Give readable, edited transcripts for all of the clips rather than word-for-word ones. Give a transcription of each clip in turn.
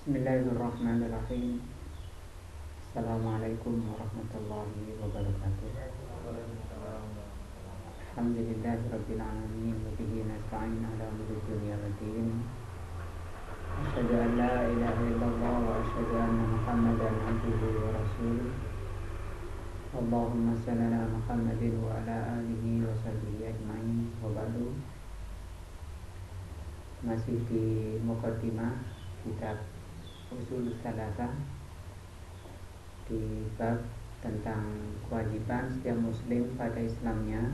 Bismillahirrahmanirrahim. Assalamualaikum warahmatullahi wabarakatuh. Alhamdulillahirabbil alamin wa bihi nasta'in ala umuri dunya waddin. Asyhadu an la ilaha illallah wa asyhadu anna Muhammadan abduhu wa rasuluh. Allahumma shalli ala Muhammadin wa ala alihi wa sahbihi ajmain. Wa ba'du. Masih di muqaddimah kitab Ushul Tsalatsa di bab tentang kewajiban setiap muslim pada Islamnya.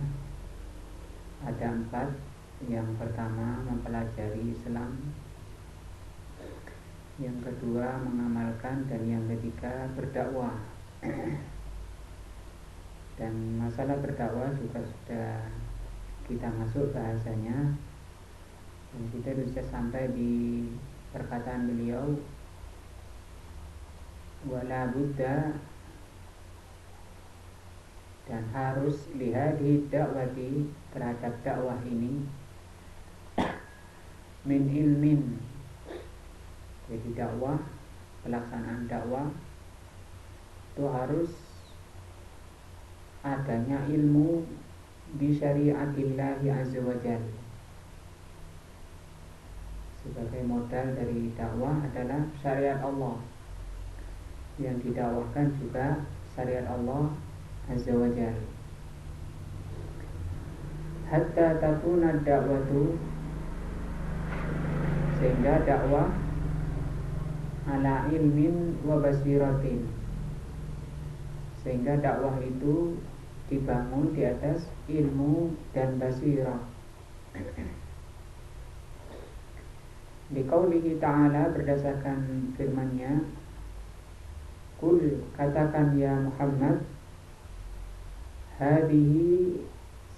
Ada 4. Yang pertama, mempelajari Islam. Yang kedua, mengamalkan. Dan yang ketiga, berdakwah. Dan masalah berdakwah juga sudah kita masuk bahasanya, dan kita bisa sampai di perkataan beliau, wala buddha, dan harus lihat di dakwati, terhadap dakwah ini, min ilmin, jadi dakwah, pelaksanaan dakwah itu harus adanya ilmu bi syariatillahi azza wa jalla. Sebagai modal dari dakwah adalah syariat Allah, yang didakwahkan juga syariat Allah azza wa jalla. Hatta takuna dakwatu, sehingga dakwah ala ilmin wa basiratin, sehingga dakwah itu dibangun di atas ilmu dan basirah. Liqaulihi ta'ala, berdasarkan firman-Nya, Qul, katakan ya Muhammad, hadihi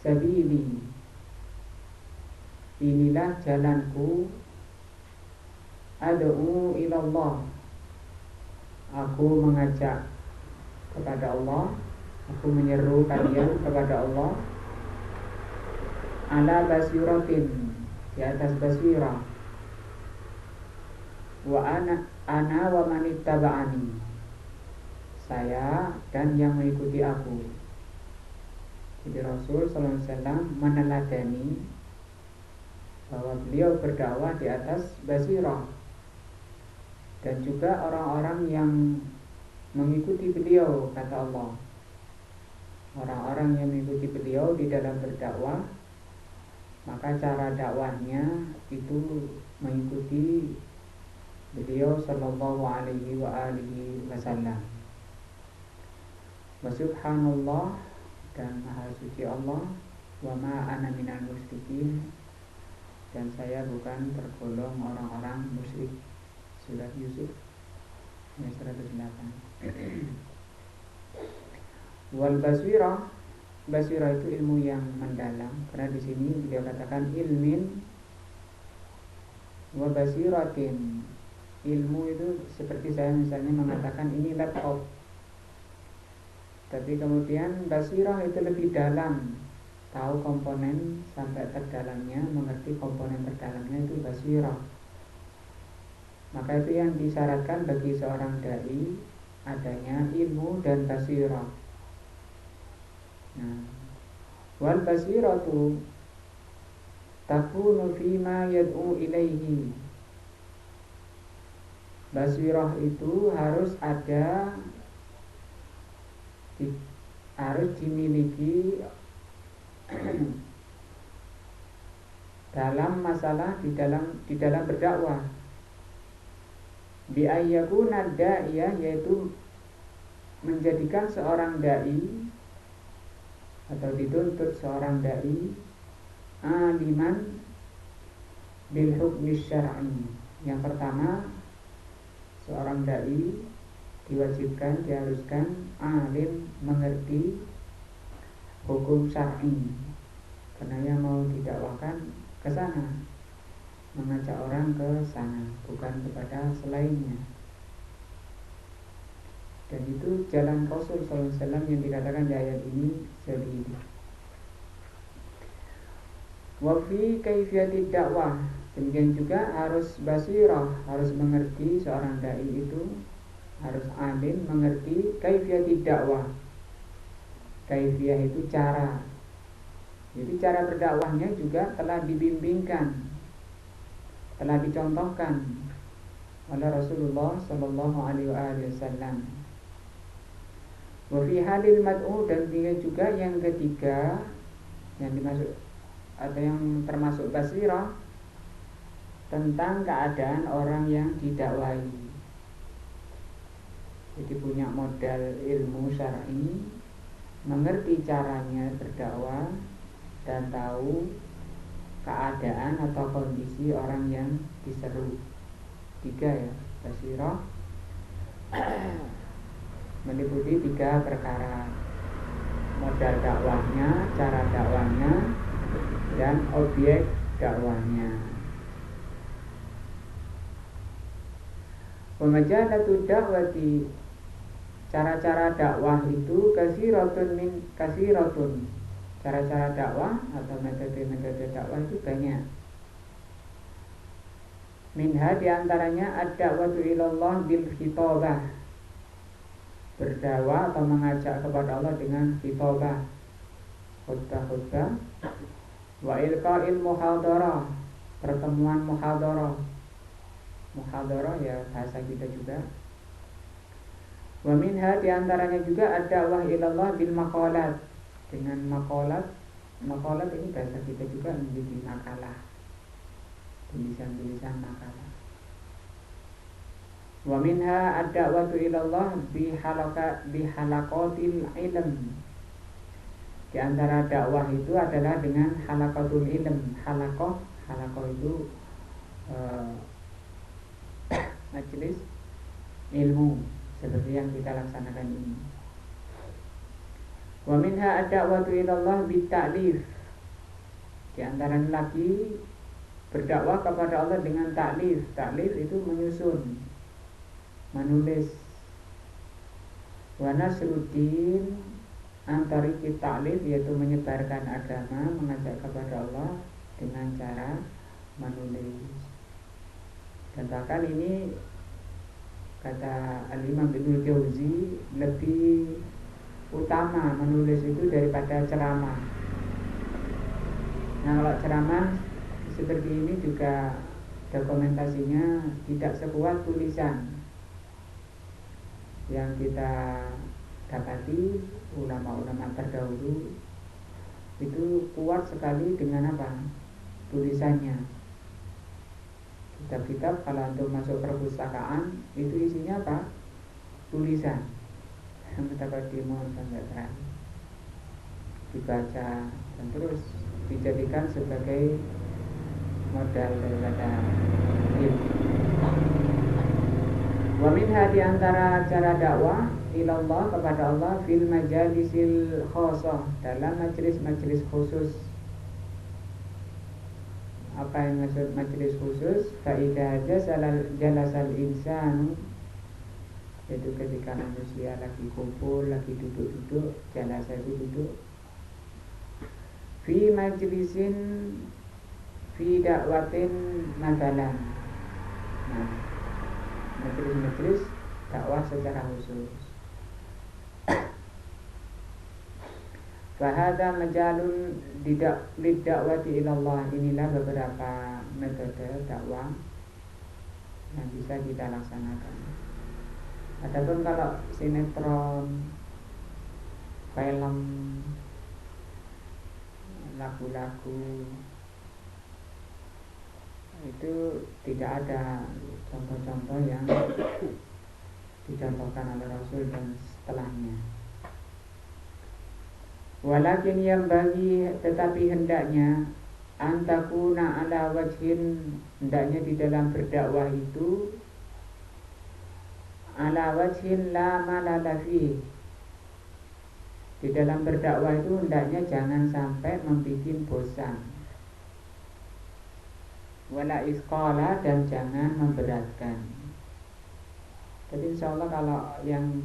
sabili, inilah jalanku, ad'u ilallah, aku mengajak kepada Allah, aku menyeru kalian kepada Allah, ala basiratin, di atas basirah, wa ana wa manittaba'ani, saya dan yang mengikuti aku. Jadi Rasul SAW meneladani bahwa beliau berdakwah di atas basirah, dan juga orang-orang yang mengikuti beliau, kata Allah, orang-orang yang mengikuti beliau di dalam berdakwah, maka cara dakwahnya itu mengikuti beliau sallallahu alaihi wa alihi wasallam. Wa subhanallah, dan maha suci Allah, wa ma ana minal musyrikin, dan saya bukan tergolong orang-orang musyrik. Surat Yusuf ayat 108. Wal basirah, basirah itu ilmu yang mendalam, karena di sini beliau katakan ilmin wa basiratin. Ilmu itu seperti saya misalnya mengatakan ini laptop, tapi kemudian basirah itu lebih dalam, tahu komponen sampai terdalamnya, mengerti komponen terdalamnya, itu basirah. Maka itu yang disyaratkan bagi seorang dai, adanya ilmu dan basirah. Nah, wal basiratu takunu fima yad'u ilaihi. Basirah itu harus ada, harus dimiliki dalam masalah di dalam berdakwah. Bi ayyakuna da'iyah, yaitu menjadikan seorang dai atau dituntut seorang dai aliman bil hukmi syar'i. Yang pertama, seorang dai diwajibkan, diharuskan alim, mengerti hukum syar'i, karena yang mau didakwahkan ke sana, mengajak orang ke sana, bukan kepada selainnya. Dan itu jalan Rasul SAW yang dikatakan di ayat ini seperti. Wa fi kaifiyatid dakwah, Demikian juga harus basirah, harus mengerti, seorang dai itu harus alim, mengerti kaifiyah dakwah. Kaifiyah itu cara. Jadi cara berdakwahnya juga telah dibimbingkan, telah dicontohkan oleh Rasulullah Sallallahu Alaihi Wasallam. Wa fi halil mad'u, dan juga yang ketiga yang dimaksud atau yang termasuk basirah tentang keadaan orang yang didakwai. Jadi punya modal ilmu syar'i, mengerti caranya berdakwah dan tahu keadaan atau kondisi orang yang diseru. 3 ya, basirah meliputi 3 perkara: modal dakwahnya, cara dakwahnya, dan objek dakwahnya. Pemajalatu dakwati, cara-cara dakwah itu kasiratun. Cara-cara dakwah atau metode-metode dakwah itu banyak. Minha, diantaranya ad-da'watu ilallah bil khitabah, berdakwah atau mengajak kepada Allah dengan khitabah, khutbah-khutbah. Wa ilqa'il muhadarah, pertemuan muhadarah. Muhadarah ya bahasa kita juga. Wa minha, diantaranya juga ad-da'wah ilallah bil maqalat, dengan maqalat. Maqalat ini bahasa kita juga menjadi makalah, tulisan-tulisan makalah. Wa minha ad-da'watu ilallah bi halaqatil ilm. Di antara dakwah itu adalah dengan halaqatul ilm. Halaqah itu majelis ilmu seperti yang kita laksanakan ini. Wa minha ad-da'watu ilallah bi ta'lif. Di antaranya lagi berdakwah kepada Allah dengan ta'lif. Ta'lif itu menyusun, menulis. Wa nasruddin antari ta'lif, yaitu menyebarkan agama, mengajak kepada Allah dengan cara menulis. Dan bahkan ini kata Al-Imam Ibnul Jauzi, lebih utama menulis itu daripada ceramah. Nah, kalau ceramah seperti ini juga dokumentasinya tidak sekuat tulisan. Yang kita dapati ulama-ulama terdahulu itu kuat sekali dengan apa? Tulisannya. Kitab-kitab kalau untuk masuk perpustakaan itu isinya apa? Tulisan. Betapa dimon sampai terakhir dibaca dan terus dijadikan sebagai modal daripada ilmu. Wa minha, di antara cara dakwah ilallah, kepada Allah, fil majalisil khosah, dalam majelis-majelis khusus. Apa yang maksud majelis khusus? Fa idza jalasal insanu, yaitu ketika manusia lagi kumpul, lagi duduk-duduk, jalasa itu duduk. Fi majlisin fi dakwatin madalan. Nah, majelis-majelis dakwah secara khusus. Fahada majalun lidakwati ilallah. Inilah beberapa metode dakwah yang bisa kita laksanakan. Adapun kalau sinetron, film, lagu-lagu, itu tidak ada contoh-contoh yang dicontohkan oleh Rasul dan setelahnya. Walakin yang bagi, tetapi hendaknya antakuna ala wajhin, hendaknya di dalam berdakwah itu ala wajhin la malala fi. Di dalam berdakwah itu hendaknya jangan sampai membuat bosan. Wala isqala, dan jangan memberatkan. Jadi insyaallah kalau yang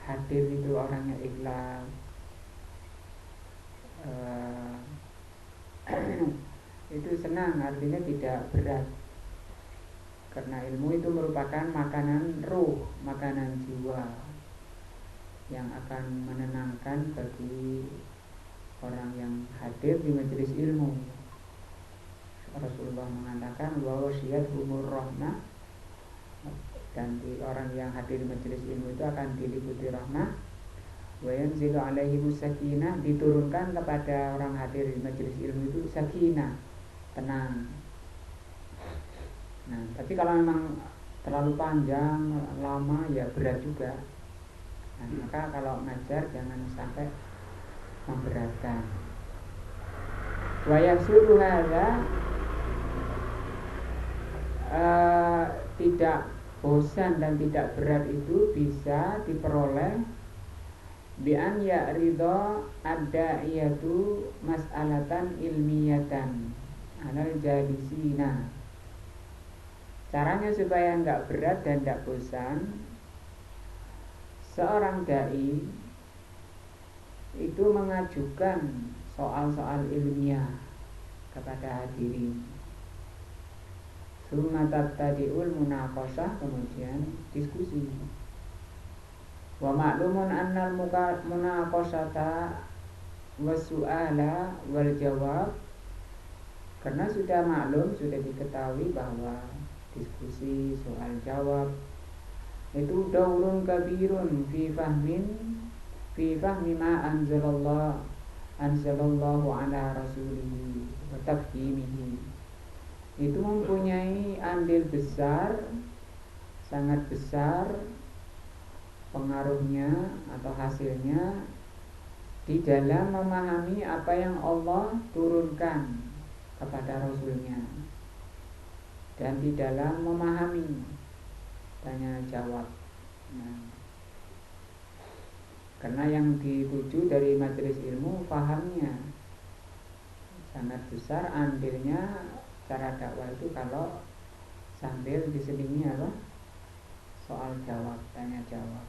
hadir itu orangnya ikhlas, itu senang ringan, artinya tidak berat. Karena ilmu itu merupakan makanan ruh, makanan jiwa yang akan menenangkan bagi orang yang hadir di majelis ilmu. Rasulullah mengatakan bahwa syiat umur rahmah, dan orang yang hadir di majelis ilmu itu akan diliputi rahmah. Wa yanzilu alaihimus sakinah, diturunkan kepada orang hadir di majelis ilmu itu sakinah, tenang. Nah, tapi kalau memang terlalu panjang, lama, ya berat juga. Nah, maka kalau ngajar jangan sampai memberatkan. Wa yasulu hadza, tidak bosan dan tidak berat itu bisa diperoleh bi'an ya'ridha ad-da'iyatu mas'alatan ilmiyatan alal jalisina. Caranya supaya enggak berat dan enggak bosan, seorang dai itu mengajukan soal-soal ilmiah kepada hadirin. Summa tabtadi'ul munaqashah, kemudian diskusi. Wa ma'lumun annal munaqashata wasu'ala wal jawab, karena sudah maklum, sudah diketahui bahwa diskusi, soal jawab itu daurun kabirun fi fahmi ma anzalallahu ala rasulihi wa tafhimihi. Itu mempunyai andil besar, sangat besar pengaruhnya atau hasilnya di dalam memahami apa yang Allah turunkan kepada Rasulnya, dan di dalam memahami tanya jawab. Nah, karena yang dituju dari majelis ilmu fahamnya sangat besar andilnya. Cara dakwah itu kalau sambil diselingi apa? Soal jawab, tanya jawab.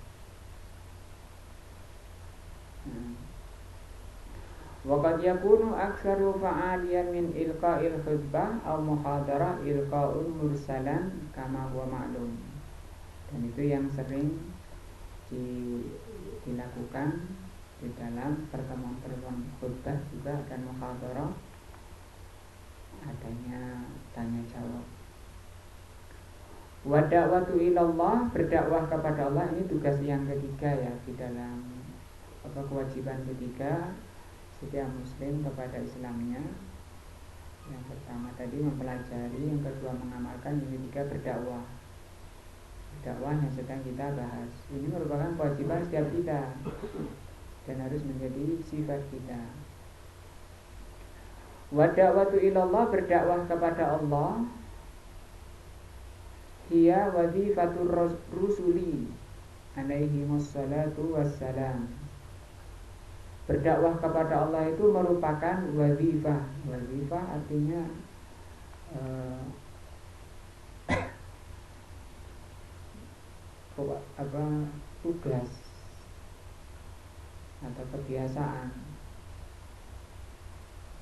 Waqad yakunu aktsaru fa'aliyan min ilqa'il khutbah aw muhadarah ilqa'un mursalan kama huwa ma'lum. Dan itu yang sering dilakukan di dalam pertemuan-pertemuan khutbah juga, dan muhadarah adanya tanya jawab. Wa da'watu ilallah, berdakwah kepada Allah, ini tugas yang ketiga ya, di dalam kewajiban ketiga setiap muslim kepada Islamnya. Yang pertama tadi mempelajari, yang kedua mengamalkan, yang ketiga berdakwah. Dakwah yang sedang kita bahas ini merupakan kewajiban setiap kita dan harus menjadi sifat kita. Wa da'watu ilallah, berdakwah kepada Allah, hiya wazifatur rusuli alaihi wassalatu wassalam. Berdakwah kepada Allah itu merupakan wazifah. Wazifah artinya tugas atau kebiasaan,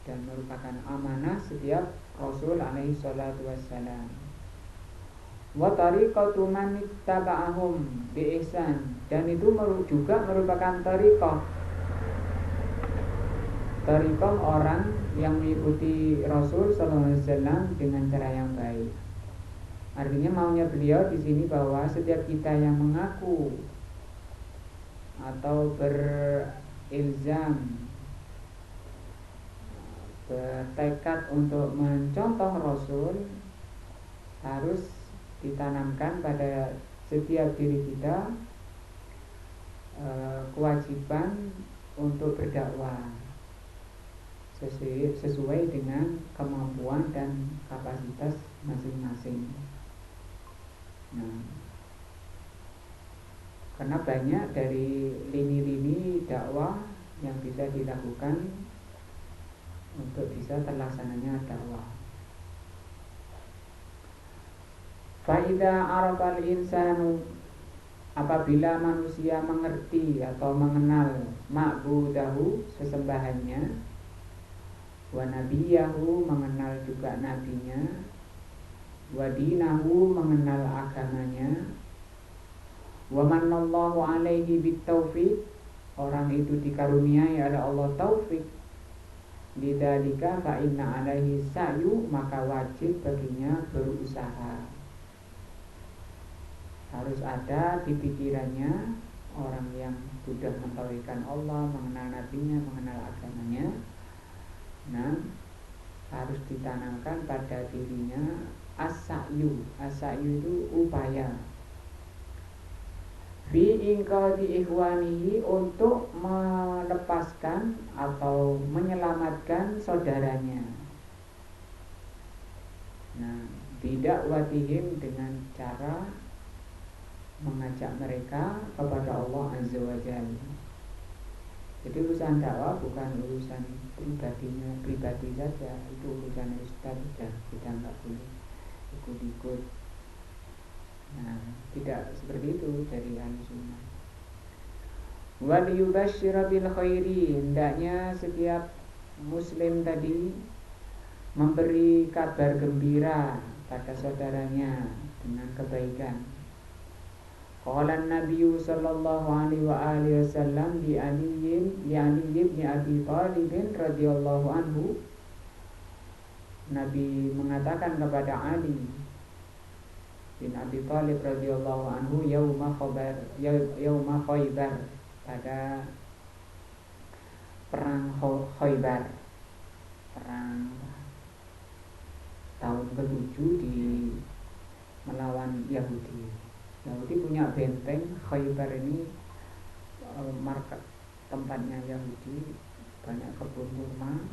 dan merupakan amanah setiap Rasul alaihi salatu wassalam. Wa tariqatu man ittaba'ahum bi ihsan, dan itu juga merupakan tariqah orang yang mengikuti Rasul sallallahu alaihi wasallam dengan cara yang baik. Artinya maunya beliau di sini bahwa setiap kita yang mengaku atau berilzam, bertekad untuk mencontoh Rasul, harus ditanamkan pada setiap diri kita kewajiban untuk berdakwah sesuai dengan kemampuan dan kapasitas masing-masing. Nah, karena banyak dari lini-lini dakwah yang bisa dilakukan untuk bisa terlaksananya dakwah. Fa'idha arafal insanu, apabila manusia mengerti atau mengenal ma'budahu, sesembahannya, wa nabiyahu mengenal juga nabinya, wa dinahu mengenal agamanya, wa manallahu alaihi bitaufiq orang itu dikaruniai oleh Allah taufik, lidzalika fa inna alaihi sa'yu maka wajib baginya berusaha. Harus ada di pikirannya orang yang sudah mentauhidkan Allah, mengenal nabinya, mengenal agamanya. Nah, harus ditanamkan pada dirinya as-sa'yu. As-sa'yu itu upaya. Fi inqadhi ikhwanihi untuk melepaskan atau menyelamatkan saudaranya. Nah, tidak watihim dengan cara mengajak mereka kepada Allah Azza wa Jalla. Jadi urusan dakwah bukan urusan pribadi saja, itu urusan ustaz sudah, kita nggak boleh ikut-ikut. Nah, tidak seperti itu dari Ahlussunnah. Wal yubashshira bil khairi, hendaknya setiap muslim tadi memberi kabar gembira pada saudaranya dengan kebaikan. Qala an-nabiy sallallahu alaihi wa alihi wasallam li Ali bin Abi Thalib radhiyallahu anhu. Nabi mengatakan kepada Ali bin Abi Thalib radhiyallahu anhu yauma Khaybar, pada perang Khaybar, perang tahun ke-7 di melawan Yahudi. Yahudi punya benteng Khaybar ini, market tempatnya Yahudi, banyak kebun kurma,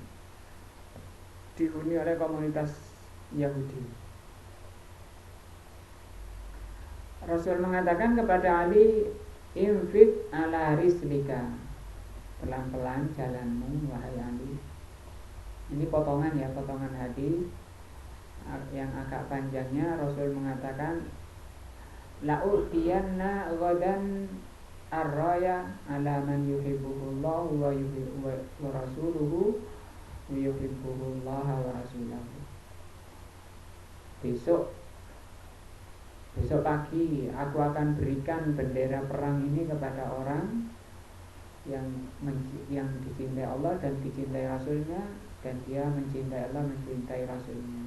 dihuni oleh komunitas Yahudi. Rasul mengatakan kepada Ali, infik ala rislika, pelan-pelan jalanmu wahai Ali. Ini potongan ya, potongan hadis yang agak panjangnya. Rasul mengatakan, la'utiyanna ghadan ar-raya ala man yuhibbuhullahu wa rasuluhu wa yuhibbuhullaha wa rasuluhu. Besok pagi aku akan berikan bendera perang ini kepada orang yang dicintai Allah dan dicintai Rasulnya, dan dia mencintai Allah, mencintai Rasulnya.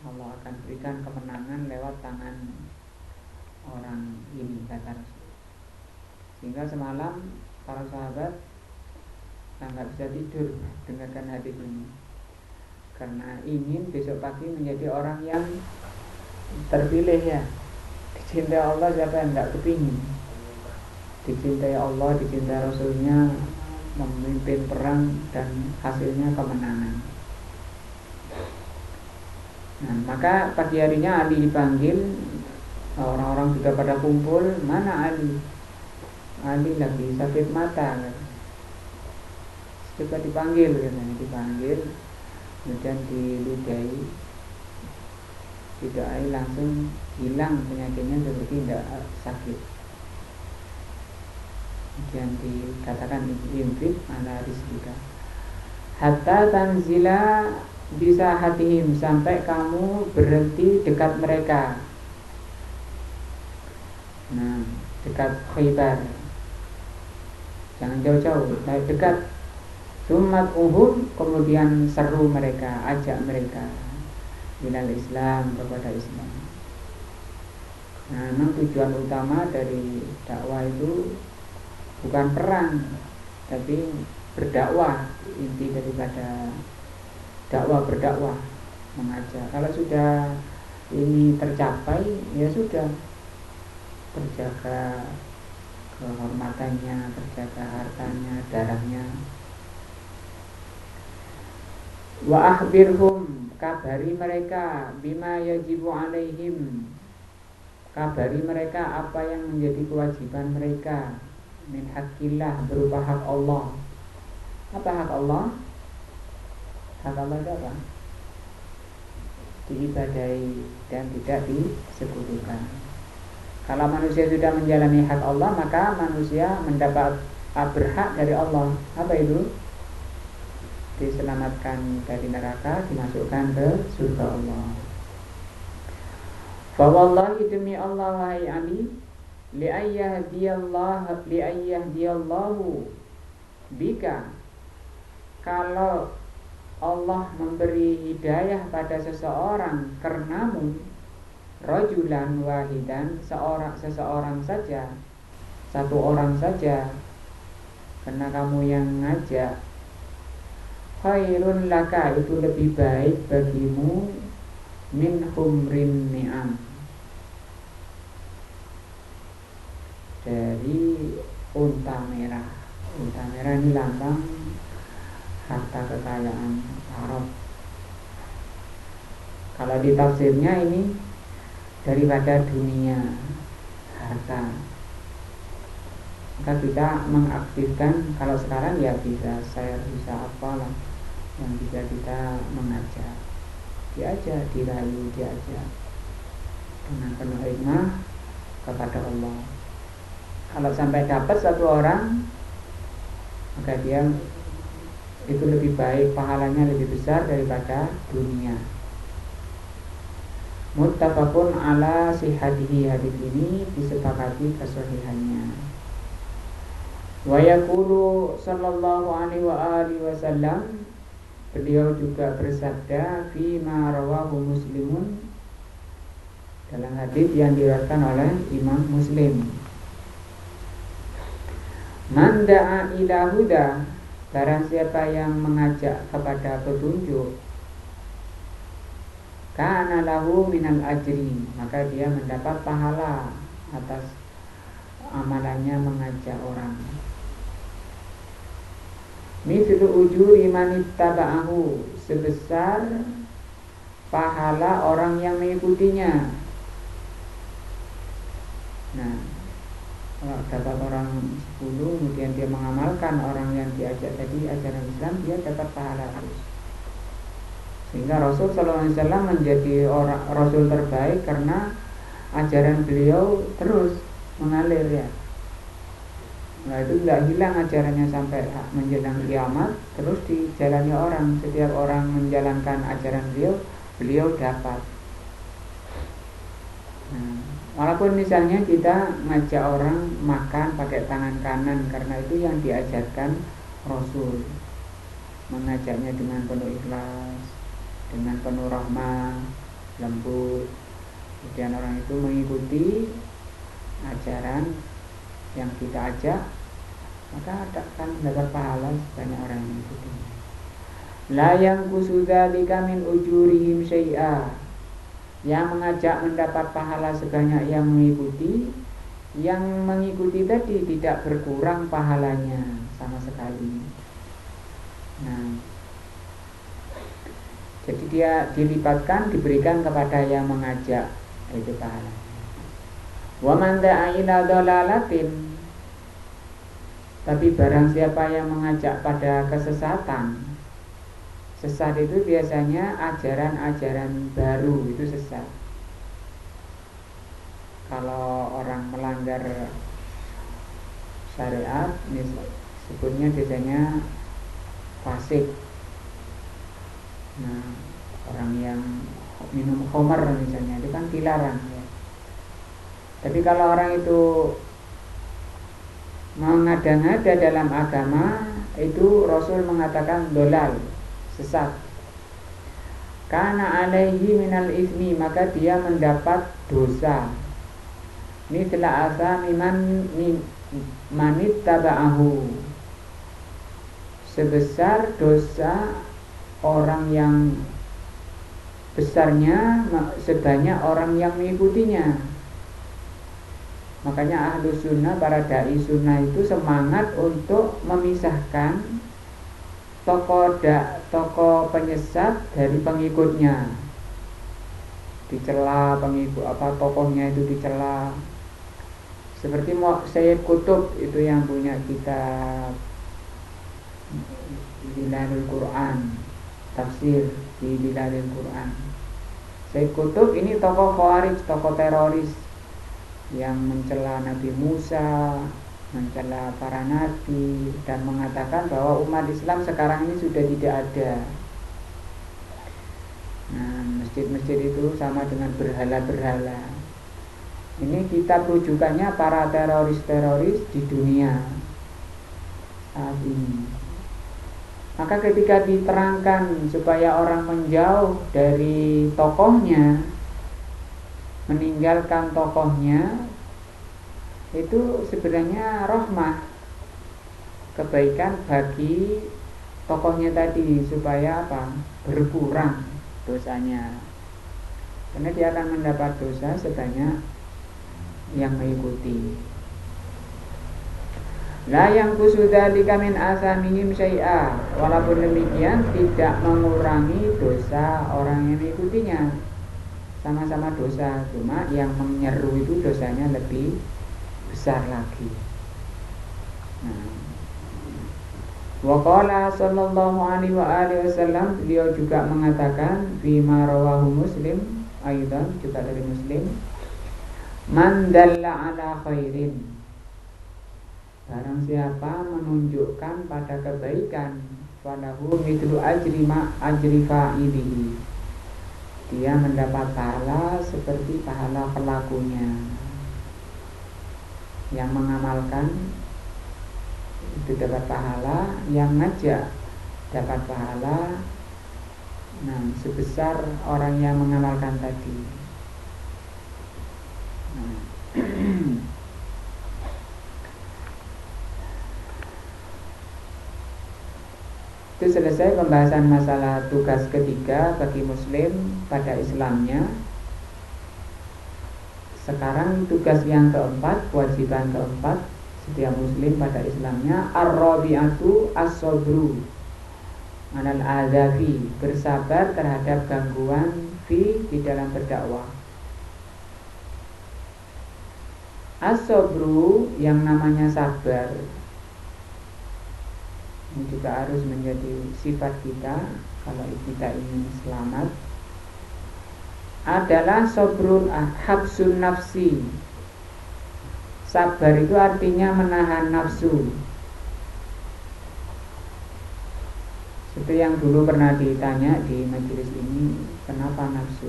Allah akan berikan kemenangan lewat tangan orang ini, kata Rasul. Sehingga semalam para sahabat nggak bisa tidur dengarkan hadis ini, karena ingin besok pagi menjadi orang yang terpilih ya. Dicintai Allah, siapa yang nggak kepingin dicintai Allah, dicintai Rasulnya, memimpin perang dan hasilnya kemenangan. Nah, maka pagi harinya Ali dipanggil. Orang-orang sudah pada kumpul. Mana Ali? Ali lagi sakit mata. Coba dipanggil, katanya. Dipanggil, kemudian diludahi, didoai, langsung hilang penyakitnya seperti tidak sakit. Kemudian dikatakan infik ala rizqika hatta tanzila bisa hatihim, sampai kamu berhenti dekat mereka. Nah, dekat Khaybar, jangan jauh-jauh, naik dekat. Sumat kemudian seru mereka, ajak mereka ilal Islam, kepada Islam. Nah, memang tujuan utama dari dakwah itu bukan perang, tapi berdakwah. Inti daripada dakwah, berdakwah, mengajak. Kalau sudah ini tercapai, ya sudah, terjaga kehormatannya, terjaga hartanya, darahnya. Wa akhbirhum, kabari mereka, bima yajibu alaihim, kabari mereka apa yang menjadi kewajiban mereka, min haqqillah, berupa hak Allah. Apa hak Allah? Hak Allah itu apa? Diibadahi dan tidak disekutukan. Kalau manusia sudah menjalani hak Allah, maka manusia mendapat berhak dari Allah. Apa itu? diselamatkan dari neraka, dimasukkan ke surga Allah. Fa wallahi demi Allah wahai Ali, li'ayyadiyallahu bika, kalau Allah memberi hidayah pada seseorang karenamu, rajulan wahidan, seseorang saja, satu orang saja, karena kamu yang ngajak, khairun laka, itu lebih baik bagimu, min humrin ni'am, dari unta merah. Unta merah ini lambang harta kekayaan Arab. Kalau di tafsirnya ini daripada dunia harta, maka kita mengaktifkan, kalau sekarang ya bisa share, bisa apalah yang bisa kita mengajak, diajak, dirayu, diajak dengan penuh hikmah kepada Allah. Kalau sampai dapat satu orang, maka dia itu lebih baik, pahalanya lebih besar daripada dunia. Muttafaqun ala sihhatihi, hadis ini disepakati kesahihannya. Wa yaqulu sallallahu alaihi wa alihi wasallam, beliau juga bersabda, fi ma rawahu Muslimun, dalam hadis yang diriwayatkan oleh Imam Muslim, man da'a ila huda, barang siapa yang mengajak kepada petunjuk, kana lahu minal ajri, maka dia mendapat pahala atas amalannya mengajak orang. Mithlu ujuri man ittaba'ahu, sebesar pahala orang yang mengikutinya. Nah, kalau dapat orang 10, kemudian dia mengamalkan orang yang diajak tadi ajaran Islam, dia dapat pahala terus. Sehingga Rasul SAW menjadi Rasul terbaik karena ajaran beliau terus mengalir ya. Nah, itu tidak hilang ajarannya sampai menjelang kiamat, terus dijalani orang. Setiap orang menjalankan ajaran beliau dapat. Nah, walaupun misalnya kita ngajak orang makan pakai tangan kanan, karena itu yang diajarkan Rasul, mengajaknya dengan penuh ikhlas, dengan penuh rahmah, lembut. Kemudian orang itu mengikuti ajaran yang kita ajak, maka akan mendapat pahala sebanyak orang yang mengikuti. La yang kusudzalika min ujurihim syai'a, yang mengajak mendapat pahala sebanyak yang mengikuti. Yang mengikuti tadi tidak berkurang pahalanya sama sekali. Nah, jadi dia dilipatkan, diberikan kepada yang mengajak, itu pahalanya. Wa man da'a ila dhalalatin, tapi barang siapa yang mengajak pada kesesatan. Sesat itu biasanya ajaran-ajaran baru, itu sesat. Kalau orang melanggar syariat, sebutnya biasanya fasik. Nah, orang yang minum khamar misalnya, itu kan dilarang ya. Tapi kalau orang itu mengada-ngada dalam agama, itu Rasul mengatakan dolal, sesat. Karena alaihi minal ismi, maka dia mendapat dosa. Mithla asami manit taba'ahu, sebesar dosa orang yang besarnya sebanyak orang yang mengikutinya. Makanya ahlu sunnah, para da'i sunnah itu semangat untuk memisahkan tokoh penyesat dari pengikutnya, dicela pengikut tokohnya itu dicela. Seperti Sayyid Qutb itu yang punya kitab Dilalul Quran, tafsir di Dilalul Quran. Sayyid Qutb ini tokoh Khawarij, tokoh teroris yang mencela Nabi Musa, mencela para nabi dan mengatakan bahwa umat Islam sekarang ini sudah tidak ada. Nah, masjid-masjid itu sama dengan berhala-berhala. Ini kitab rujukannya para teroris-teroris di dunia saat ini. Maka ketika diterangkan supaya orang menjauh dari tokohnya, meninggalkan tokohnya, itu sebenarnya rahmah, kebaikan bagi tokohnya tadi, supaya apa? Berkurang dosanya. Karena dia akan mendapat dosa sebanyak yang mengikuti. La yang kusudalika min asamihim syai'a. Walaupun demikian tidak mengurangi dosa orang yang mengikutinya. Sama-sama dosa, cuma yang menyeru itu dosanya lebih besar lagi. Wa qala sallallahu alaihi wa alihi wasallam, beliau juga mengatakan bima rawahu Muslim, aidan juga dari Muslim, man dalla ala khairin, barang siapa menunjukkan pada kebaikan, falahu mithlu ajri fa'ilihi, dia mendapat pahala seperti pahala pelakunya. Yang mengamalkan itu dapat pahala, yang ngajak dapat pahala, nah sebesar orang yang mengamalkan tadi. Itu selesai pembahasan masalah tugas ketiga bagi muslim pada Islamnya. Sekarang tugas yang keempat, kewajiban keempat setiap muslim pada Islamnya, ar-rabi'atu as-sabru alal adzafi, bersabar terhadap gangguan di dalam berdakwah. As-sabru, yang namanya sabar, ini juga harus menjadi sifat kita kalau kita ingin selamat, adalah sabrun habsun nafsi. Sabar itu artinya menahan nafsu. Seperti yang dulu pernah ditanya di majelis ini, kenapa nafsu?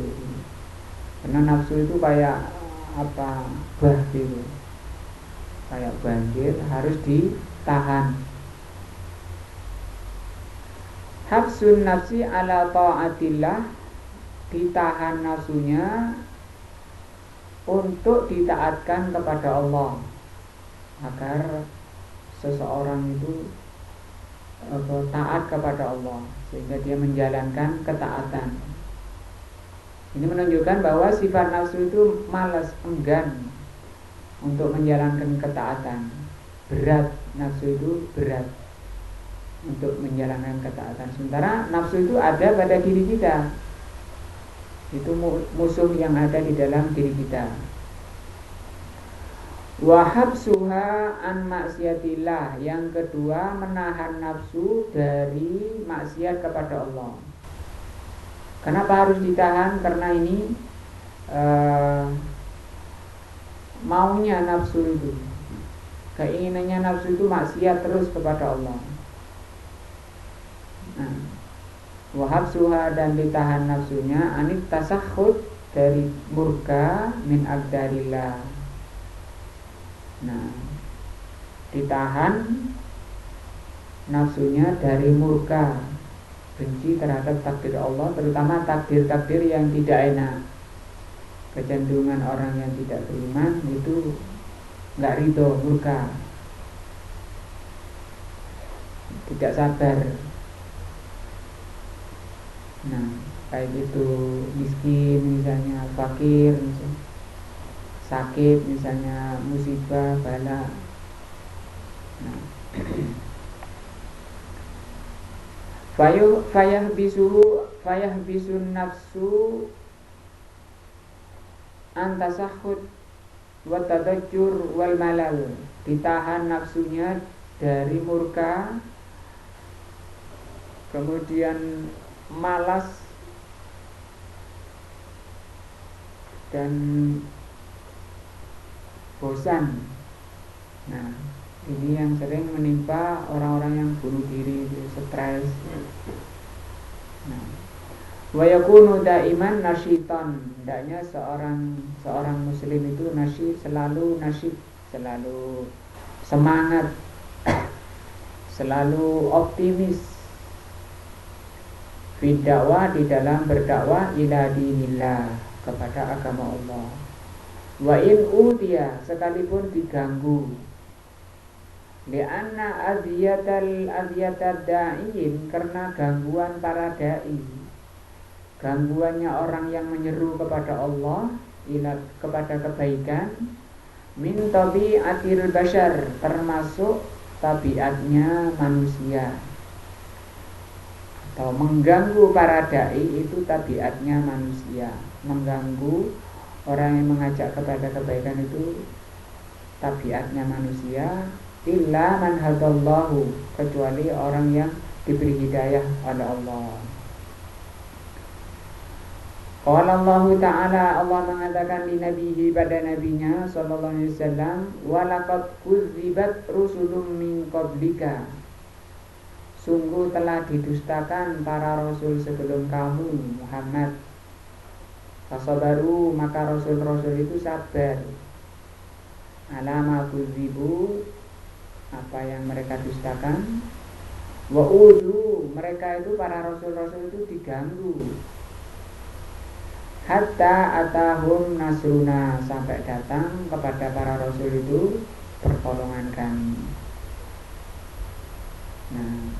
Karena nafsu itu kayak apa, bah gitu, kayak banjir, harus ditahan. Habsun nafsi ala ta'atillah, ditahan nafsunya untuk ditaatkan kepada Allah, agar seseorang itu taat kepada Allah, sehingga dia menjalankan ketaatan. Ini menunjukkan bahwa sifat nafsu itu malas, enggan untuk menjalankan ketaatan. Berat, nafsu itu berat untuk menjalankan ketaatan. Sementara nafsu itu ada pada diri kita. Itu musuh yang ada di dalam diri kita. Wa habsuha an maksiatillah, yang kedua menahan nafsu dari maksiat kepada Allah. Kenapa harus ditahan? Karena ini maunya nafsu itu, keinginannya nafsu itu maksiat terus kepada Allah. Wahab suha, dan ditahan nafsunya anit tasakhud, dari murka, min aqdarillah. Nah, ditahan nafsunya dari murka, benci terhadap takdir Allah, terutama takdir-takdir yang tidak enak. Kecenderungan orang yang tidak beriman itu nggak ridho, murka, tidak sabar. Nah, kayak gitu, miskin misalnya, fakir misalnya, sakit misalnya, musibah, bala. Nah, fayahbisun nafsu antasahud wa tadajjur wal malal, ditahan nafsunya dari murka, kemudian malas dan bosan. Nah, Ini yang sering menimpa orang-orang yang bunuh diri, stres. Nah, wa yakunu daiman nasyitan. Hendaknya seorang muslim itu nasyid, selalu semangat, selalu optimis fi dakwah, di dalam berdakwah ila dinillah, kepada agama Allah. Wa in udiya, sekalipun diganggu, li'anna adiyatad da'iin, karena gangguan para dai, gangguannya orang yang menyeru kepada Allah, kepada kebaikan, min tabi'atil bashar, termasuk tabiatnya manusia. Atau mengganggu para dai itu tabiatnya manusia. Mengganggu orang yang mengajak kepada kebaikan itu tabiatnya manusia. Illa man hadallahu, kecuali orang yang diberi hidayah oleh Allah. Qala Allah Ta'ala, Allah mengatakan di nabihi, pada nabinya sallallahu alaihi wasallam, wa laqad kudzibat rusulun min qablika, sungguh telah didustakan para rasul sebelum kamu Muhammad. Fasabaru, maka rasul-rasul itu sabar. Alama kudzibu, apa yang mereka dustakan. Wa udu, mereka itu para rasul-rasul itu diganggu. Hatta atahum nasruna, sampai datang kepada para rasul itu pertolongan kami. Nah,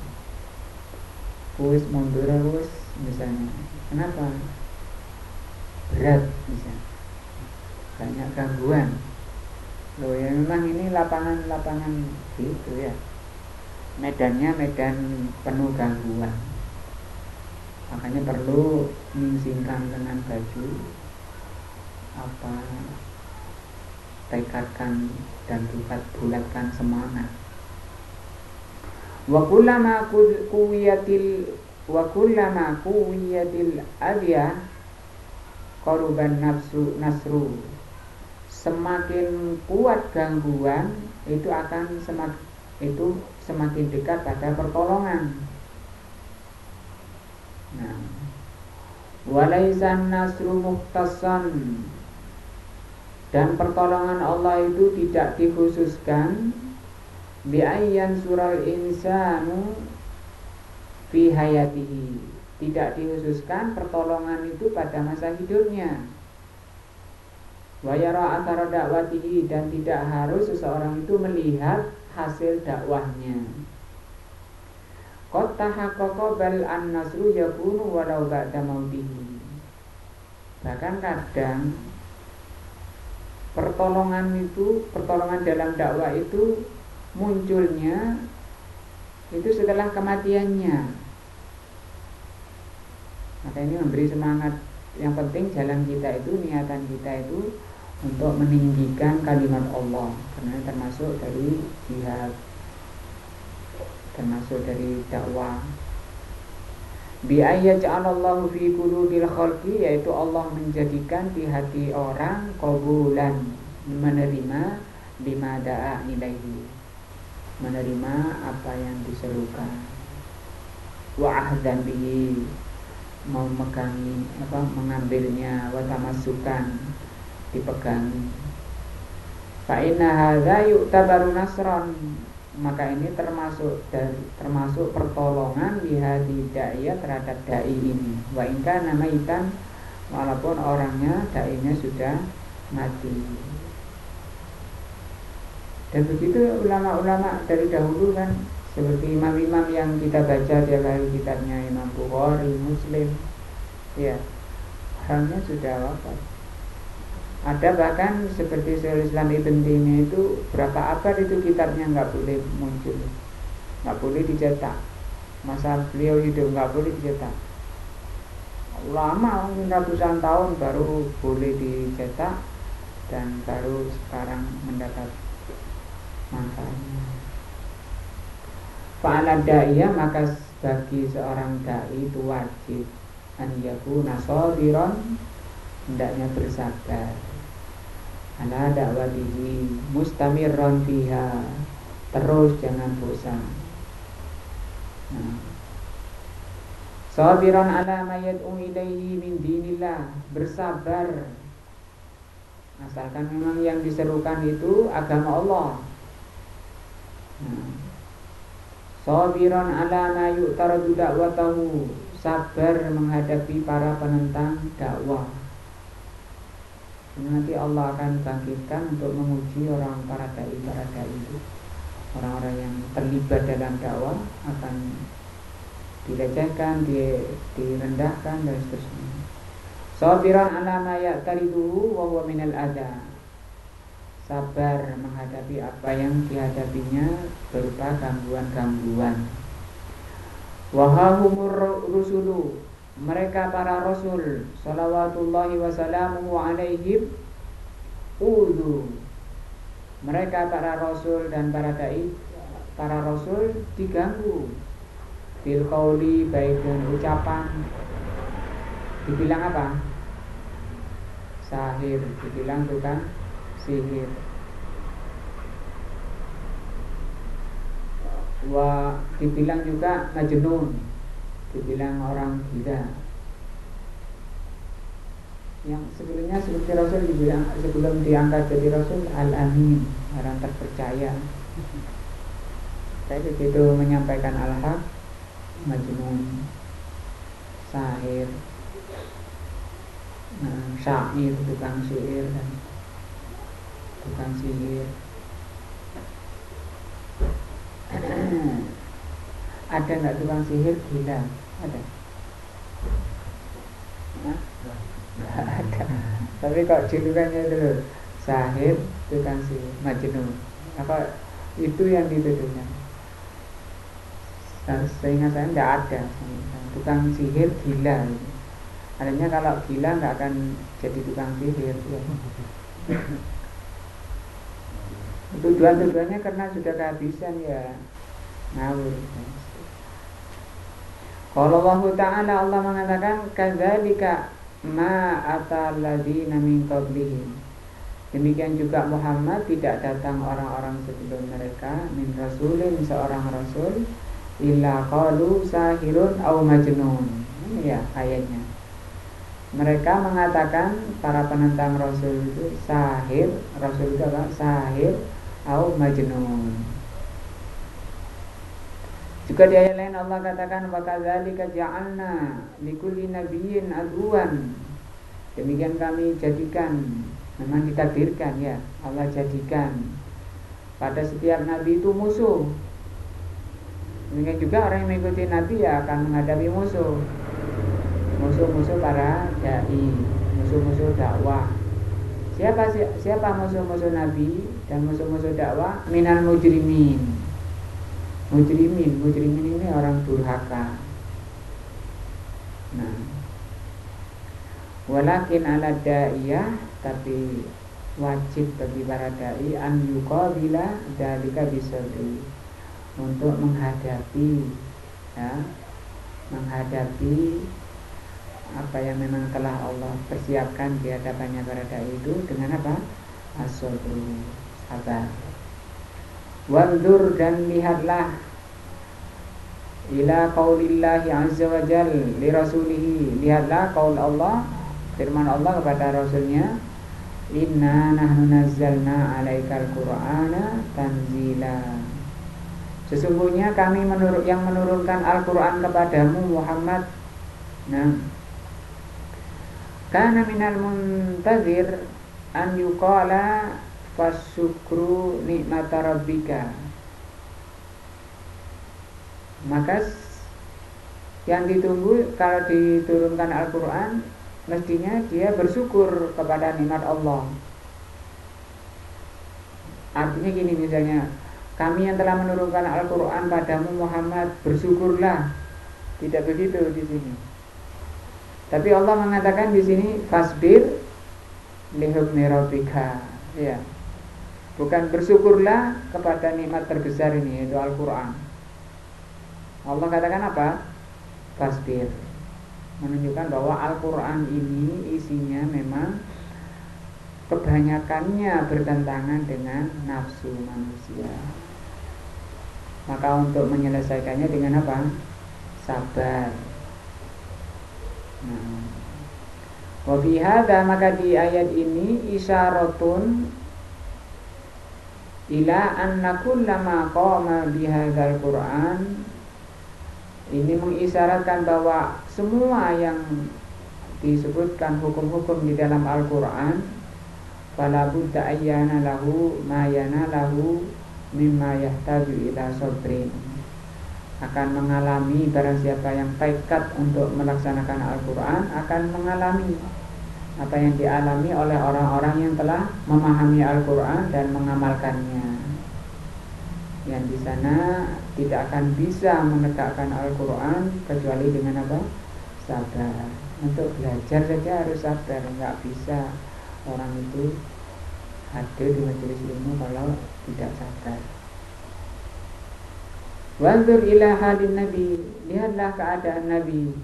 wis mundur wis misalnya, kenapa? Berat misalnya, banyak gangguan. Loh ya, memang ini lapangan gitu ya, medannya medan penuh gangguan. Makanya perlu menyingkirkan dengan baju apa, tekadkan dan bulatkan semangat. Wa kullama kuwiyatil adiyah qaruban nasru, semakin kuat gangguan itu akan semakin dekat pada pertolongan. Nah, walaisan nasru mukhtassan, dan pertolongan Allah itu tidak dikhususkan bi'ayyan sural insanu fi hayatihi, tidak dikhususkan pertolongan itu pada masa hidupnya. Wa yara athara dakwatihi, dan tidak harus seseorang itu melihat hasil dakwahnya. Qad tahaqqaqa bal an-nasru yakunu walau ba'da mautihi. Bahkan kadang pertolongan dalam dakwah itu munculnya itu setelah kematiannya. Maka ini memberi semangat. Yang penting jalan kita itu, niatan kita itu untuk meninggikan kalimat Allah, karena termasuk dari jihad, termasuk dari dakwah. Bi ayyaj'alallahu fi qulubil khalqi, yaitu Allah menjadikan di hati orang qabulan, menerima lima da'a ilaihi, menerima apa yang diserukan. Wa ahdan bihi, memegangi mengambilnya. Wa tamassukan, dipegangi. Fa inna hadza yu'tabaru nasran, maka ini termasuk pertolongan lihadi da'iyah, terhadap dai ini. Wa in kana maitan, walaupun orangnya, dainya sudah mati. Dan begitu ulama-ulama dari dahulu kan, seperti imam-imam yang kita baca tiap hari kitabnya, Imam Bukhari, Muslim, ya, orangnya sudah wafat. Ada bahkan seperti Syaikhul Islam Ibn Taimiyah itu berapa abad itu kitabnya nggak boleh muncul, nggak boleh dicetak. Masa beliau hidup nggak boleh dicetak. Lama, mungkin ratusan tahun baru boleh dicetak, dan baru sekarang mendapat manfaatnya. Fa'ala da'iyah, maka bagi seorang da'i itu wajib an yakuna sabiran, hendaknya bersabar, ala dakwatihi mustamirran fiha, terus, jangan bosan. Nah, sabiran ala ma yad'u ilaihi min dinillah, bersabar asalkan memang yang diserukan itu agama Allah. Nah, sabiran ala ma yu'taradu da'watahu, sabar menghadapi para penentang dakwah. Nanti Allah akan bangkitkan untuk menguji para dai itu. Orang-orang yang terlibat dalam dakwah akan dilecehkan, direndahkan dan seterusnya. Sabiran ala ma ya'tariduhu wa huwa minal adha, sabar menghadapi apa yang dihadapinya berupa gangguan-gangguan. Wa hahumur rusulu, mereka para rasul salawatullahi wassalamuhu alaihim udhu, mereka para rasul dan para dai, para rasul diganggu bil qauli, baik dengan ucapan. Dibilang apa? Sahir, dibilang tukang sihir. Dibilang juga majnun, dibilang orang gila. Yang sebelumnya seperti Rasul dibilang, sebelum diangkat jadi Rasul, al-amin, orang terpercaya. Tapi begitu menyampaikan al-haq, majnun, sahir, syair, tukang syair dan tukang sihir. Ada nggak tukang sihir gila? Ada? Nggak ada. Tapi kok julukannya dulu sahir, tukang sihir, majnun. Apa itu yang dituduhnya? Seingat saya nggak ada tukang sihir gila. Adanya kalau gila nggak akan jadi tukang sihir. Ya. Tujuannya karena sudah kehabisan ya, ngawur. Kalau Allah Ta'ala, Allah mengatakan kadzalika ma atal ladzina min qablihim, demikian juga Muhammad tidak datang orang-orang sebelum mereka min rasulin, seorang rasul, illa qalu sahirun aw majnun. Ini ya ayatnya. Mereka mengatakan, para penentang Rasul itu sahir, Rasul itu apa? Sahir atau majnun. Juga di ayat lain Allah katakan, wa kadzalika ja'alna likulli nabiyyin aduwan. Demikian kami jadikan, memang ditakdirkan ya, Allah jadikan pada setiap nabi itu musuh. Demikian juga orang yang mengikuti nabi ya akan menghadapi musuh. Musuh-musuh para dai, musuh-musuh dakwah. Siapa musuh-musuh nabi dan musuh-musuh dakwah? Minal mujrimin. Mujrimin ini orang durhaka. Nah, walakin ala da'iyah, tapi wajib bagi para dai an yuqabila dzalika bisabri, untuk menghadapi ya, menghadapi apa yang memang telah Allah persiapkan di hadapannya para dai itu dengan apa? As-sabr, sabar. Wandur, dan lihatlah ila qaulillahi azza wa jal li rasulihi, lihatlah qaul Allah, firman Allah kepada rasulnya, inna nahnu nazzalna alaikal qur'ana tanzila, sesungguhnya kami yang menurunkan Al-Quran kepadamu Muhammad. Nah, kana minal muntazir an yuqala fasyukru nikmata rabbika, maka yang ditunggu kalau diturunkan Al-Quran, mestinya dia bersyukur kepada nikmat Allah. Artinya gini, misalnya kami yang telah menurunkan Al-Quran padamu Muhammad, bersyukurlah. Tidak begitu di sini. Tapi Allah mengatakan di sini fasbir lihukmi rabbika, ya. Bukan bersyukurlah kepada nikmat terbesar ini, yaitu Al-Quran. Allah katakan apa? Fasbir, menunjukkan bahwa Al-Quran ini isinya memang kebanyakannya bertentangan dengan nafsu manusia. Maka untuk menyelesaikannya dengan apa? Sabar. Nah, wa fi hadza, maka di ayat ini isyaratun ila anna kullama qama bihadzal Qur'an, ini mengisyaratkan bahwa semua yang disebutkan hukum-hukum di dalam Al-Qur'an fala budda ayyana lahu ma yanalahu mimma yahtaju ila sabrin, akan mengalami, barang siapa yang tekad untuk melaksanakan Al-Quran akan mengalami apa yang dialami oleh orang-orang yang telah memahami Al-Quran dan mengamalkannya. Yang di sana tidak akan bisa menegakkan Al-Quran kecuali dengan apa? Sabar. Untuk belajar saja harus sabar. Enggak bisa orang itu hadir di majelis ilmu kalau tidak sabar. Wanzur ila halin Nabi, lihatlah keadaan Nabi.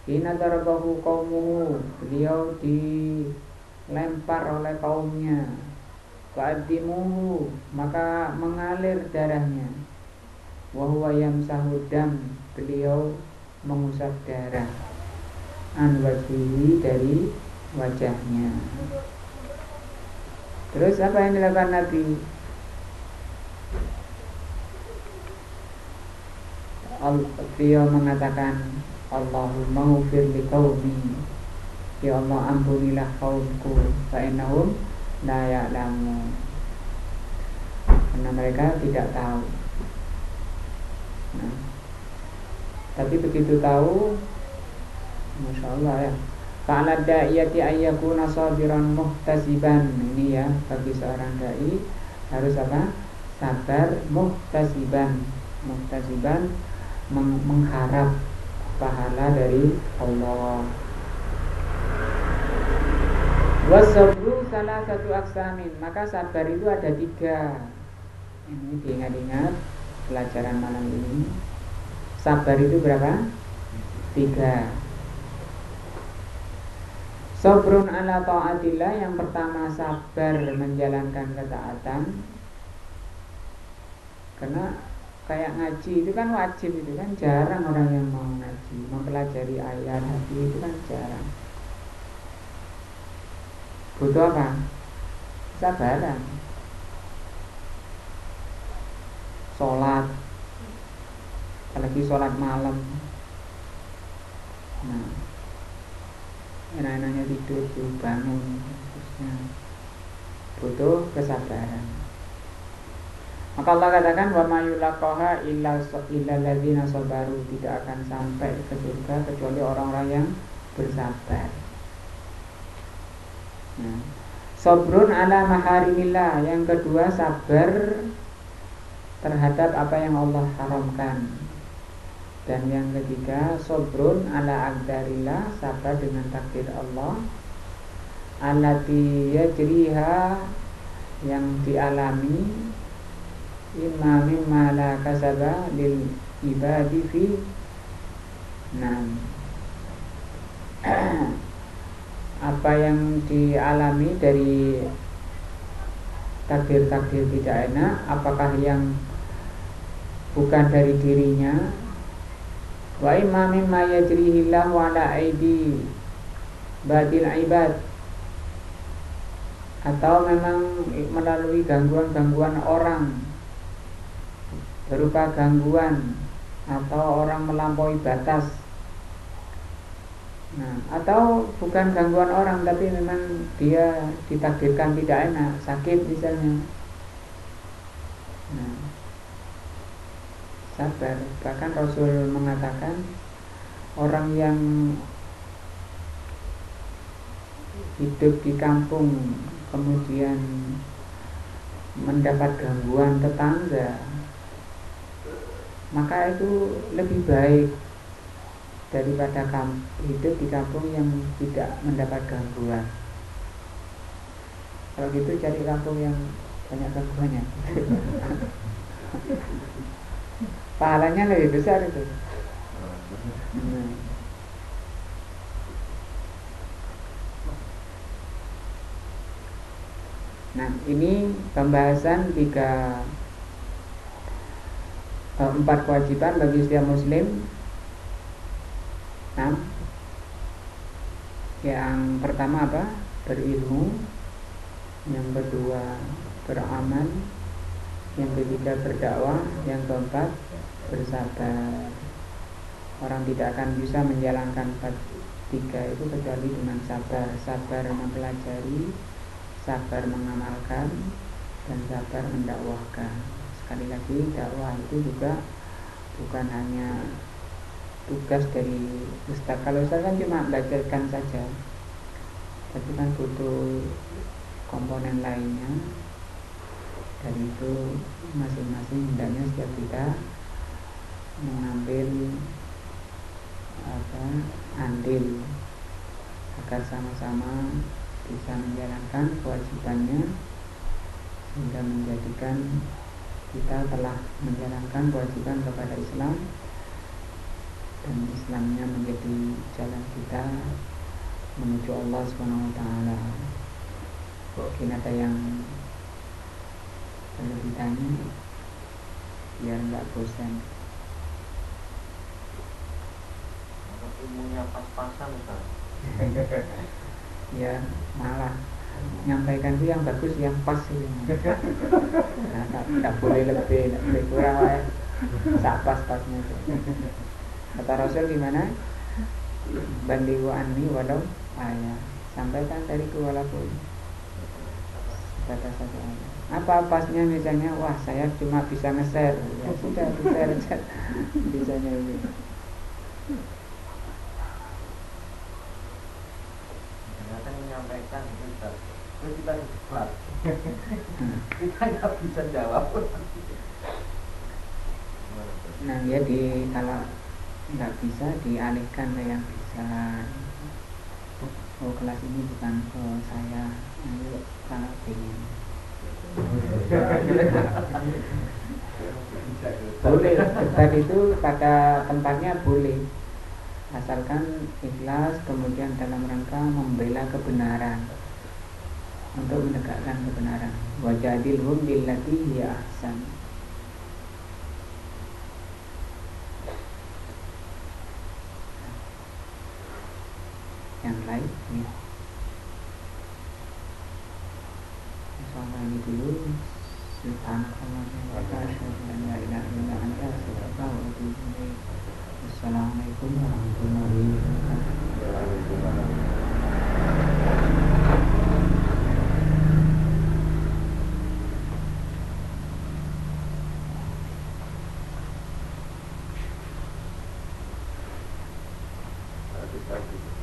Hina darabahu qaumuhu, beliau dilempar oleh kaumnya. Fa'addimuhu, maka mengalir darahnya. Wa huwa yamsahu dam, beliau mengusap darah. An wajhihi, dari wajahnya. Terus apa yang dilakukan Nabi? Beliau mengatakan, Allahumma ghfir li qaumi, ya Allah ampunilah kaumku, fa innahum la ya'lamun, karena mereka tidak tahu. Nah, tapi begitu tahu, Masya Allah ya. Fa'ala da'iyati ayyakuna sabiran muhtasiban, ini ya, bagi seorang da'i harus apa? Sabar, muhtasiban. Muhtasiban, mengharap pahala dari Allah. Wasabru salah satu aksamin, maka sabar itu ada 3. Ini diingat-ingat pelajaran malam ini. Sabar itu berapa? 3. Sabrun ala ta'atillah, yang pertama sabar menjalankan ketaatan. Karena kayak ngaji itu kan wajib, itu kan jarang orang yang mau ngaji, mempelajari ayat hadis itu kan jarang. Butuh apa? Sabaran. Sholat, apalagi sholat malam. Nah, enak-enaknya tidur bangun, terusnya butuh kesabaran. Maka Allah katakan, wa ma yulaqaha illa alladziina sabaru, tidak akan sampai ke surga kecuali orang-orang yang bersabar. Nah, sabrun ala maharimillah, yang kedua sabar terhadap apa yang Allah haramkan. Dan yang ketiga sabrun ala aqdarillah, sabar dengan takdir Allah. Allati yajriha, yang dialami imma mimma la kasaba lil ibadi fi. Nah, apa yang dialami dari takdir-takdir tidak enak, apakah yang bukan dari dirinya. Wa imma mimma yajrihillahu ala aidi badil ibad, atau memang melalui gangguan-gangguan orang, berupa gangguan atau orang melampaui batas. Nah, atau bukan gangguan orang, tapi memang dia ditakdirkan tidak enak, sakit misalnya. Nah, sabar. Bahkan Rasul mengatakan, orang yang hidup di kampung kemudian mendapat gangguan tetangga, maka itu lebih baik daripada hidup di kampung yang tidak mendapat gangguan. Kalau gitu cari kampung yang banyak gangguannya. Pahalanya lebih besar itu. Nah, ini pembahasan 3 4 kewajiban bagi setiap muslim. 6. Yang pertama apa? Berilmu. Yang kedua beramal. Yang ketiga berdakwah. Yang keempat bersabar. Orang tidak akan bisa menjalankan 3 itu kecuali dengan sabar. Sabar mempelajari, sabar mengamalkan, dan sabar mendakwahkan. Sekali lagi, dakwah itu juga bukan hanya tugas dari ustaz. Kalau ustaz kan cuma belajarkan saja, tapi kan butuh komponen lainnya. Dari itu masing-masing hendaknya setiap kita mengambil andil agar sama-sama bisa menjalankan kewajibannya, sehingga menjadikan kita telah menjalankan kewajiban kepada Islam, dan Islamnya menjadi jalan kita menuju Allah SWT. Mungkin ada yang perlu ditanya biar nggak bosan. Ilmunya pas-pasan Ustaz. Ya malah nyampaikan itu yang bagus, yang pas itu. Nah, tak boleh lebih, tak boleh kurang ya. Sak pas-pasnya. Kata Rasul gimana? Bandiwa anni walau ayat. Sampaikan dariku walaupun kata satu ayat. Apa pasnya? Misalnya, wah saya cuma bisa nge-share. Ya sudah, share bisanya ini. Ternyata menyampaikan Ustaz. Terus kita debat. Kita nggak bisa jawab. Nah ya kalau nggak bisa dialihkan ke yang bisa. Oh kelas ini bukan ke saya, ayo kalau ingin. Boleh debat itu pada tempatnya boleh, asalkan ikhlas, kemudian dalam rangka membela kebenaran, untuk menegakkan kebenaran. Wajadilhum billati hiya ahsan. Yang lain ya. Sampai ini dulu. Subhanallah wa bihamdihi. Assalamualaikum warahmatullahi wabarakatuh.